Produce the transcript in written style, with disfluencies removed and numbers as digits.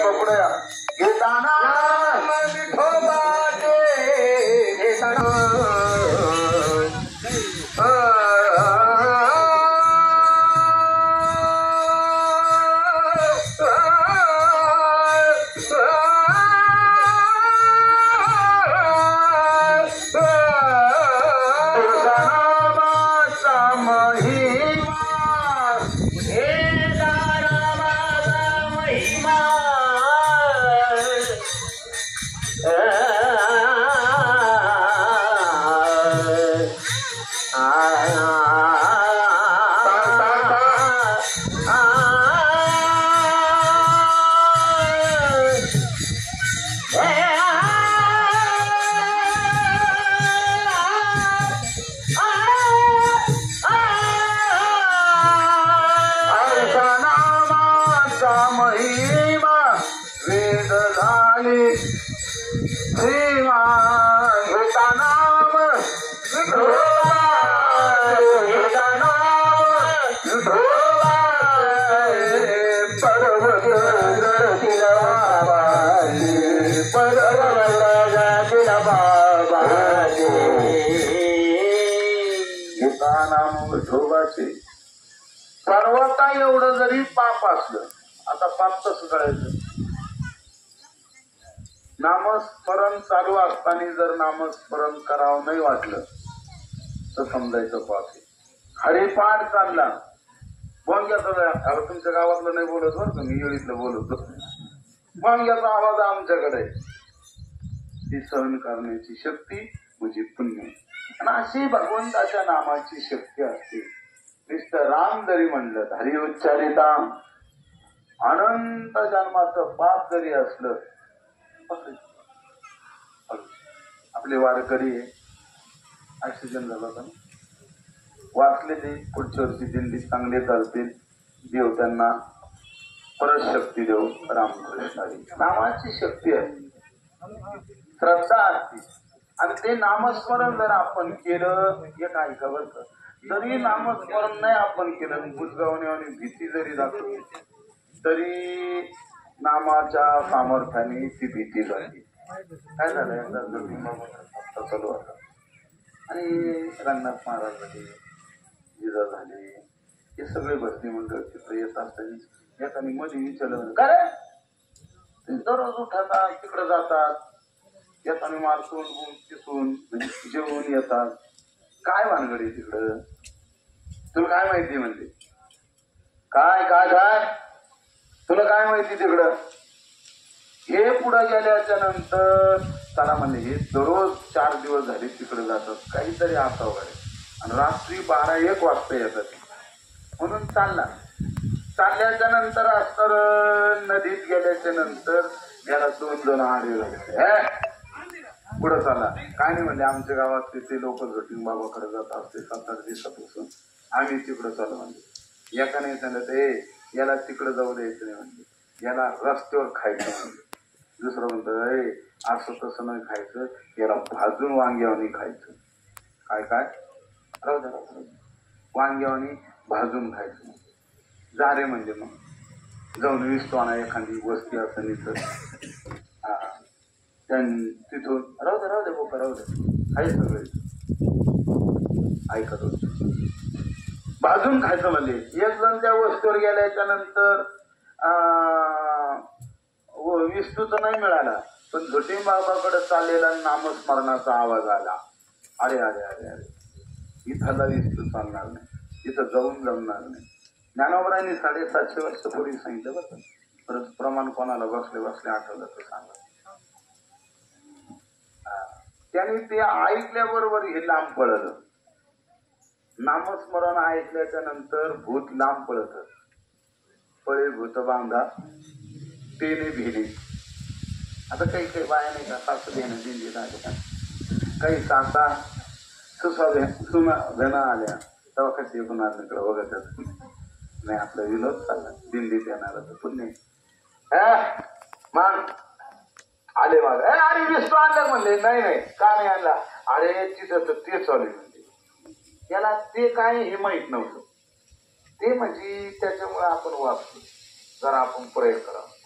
पकड्या घेताना पर्वता एवढं जरी पाप असलं, आता पाप कसं करायचं? नामस्मरण चालू असताना जर नामस्मरण करावं नाही वाटलं तर समजायचं पाप आहे. हरिपाठ चालला, भोंग्याचा तुमच्या गावातलं नाही बोलत बरं का, मी येळीतलं बोलतो. भोंग्याचा आवाज आमच्याकडे, ती सहन करण्याची शक्ती म्हणजे पुण्य. आणि अशी भगवंताच्या नामाची शक्ती असते. नुसतं राम जरी म्हणलं, हरी उच्चारिता, अनंत जन्माचं पाप जरी असलं, आपले वारकरी ऍक्सिडेंट झाला होता, वाचले ते पुढच्या वर्षी दिंडी चांगले चालतील, देव त्यांना परत शक्ती देऊ. रामकृष्णारी नामाची शक्ती आहे, श्रद्धा असते. आणि ते नामस्मरण जर आपण केलं, एक ऐका बरं का, जरी नामस्मरण नाही आपण केलं, बुजगावणे आणि भीती जरी दाखवली तरी नामाच्या सामर्थ्याने ती भीती झाली. काय झालं, चालू होता आणि रंगनाथ महाराज झाले, जिजा झाले, हे सगळे भजनी मंडळ तिकडे येत असताना एकाने मध्ये विचारलं, काय ते दररोज उठतात तिकडे जातात, येताना मारसून पिसून जेवून येतात, काय भानगडी तिकडं, तुला काय माहिती? म्हणते काय काय काय तुला काय माहिती तिकडं? हे पुढे गेल्याच्या नंतर त्याला म्हणले, हे दररोज 4 दिवस झाले तिकडे जातात, काहीतरी असावं आहे. आणि रात्री 12-1 वाजता येतात म्हणून चालल्याच्या नंतर अस्तर नदीत गेल्याच्या नंतर याला 2 जण आडवे झाले. पुढं चालला, काय नाही म्हणले, आमच्या गावात ते लोक झोटिंग बाबाकडे जात असते 7-8 दिवसापासून, आम्ही तिकडं चालू. म्हणजे एकाने सांगितलं, ते याला तिकडं जाऊ द्यायचं नाही, म्हणजे याला रस्त्यावर खायचं. म्हणजे दुसरं म्हणतं, असं तसं नाही खायचं, याला भाजून वांग्यावानी खायचं. काय काय राहू द्या, वांग्यावानी भाजून खायचं. जा रे म्हणजे मग जाऊन विसतो आणा, एखादी वस्ती असं इथं, तिथून राहू दे बोका, राहू दे, आहे सगळे ऐकत होत, भाजून खायचं. म्हणजे एक जण त्या वस्तीवर गेल्याच्या नंतर विस्तूच नाही मिळाला, पण झोटिंग बाबाकडे चाललेला नामस्मरणाचा आवाज आला. अरे अरे अरे अरे, इथला विस्तू चालणार नाही, इथं जाऊन जमणार नाही. ज्ञानोबरांनी 750 वर्षापूर्वी सांगितलं बरं. परत प्रमाण कोणाला बसले आठवलं तर सांगा. त्याने ते ऐकल्याबरोबर हे लांब पळलं. नामस्मरण ऐकल्याच्या नंतर भूत लांब पळत. पळे भूत बांधा तेने भिले. आता काही काही बाया नाही का, सासू घेणं दिंडी झाले का, काही सासा सुना भेना आल्या तेव्हा कशी एकूण आल्याकडे बघत नाही, आपला विनोद चालला, दिंडीत येणार तर पुण्य मान आले माग, अरे विष्णू आणलं म्हणले, नाही का नाही आणला, अरे तिथं तर ते चालू म्हणजे. याला ते काय हे माहित नव्हतं. ते म्हणजे त्याच्यामुळे आपण वाचतो. जरा आपण प्रयोग करावा.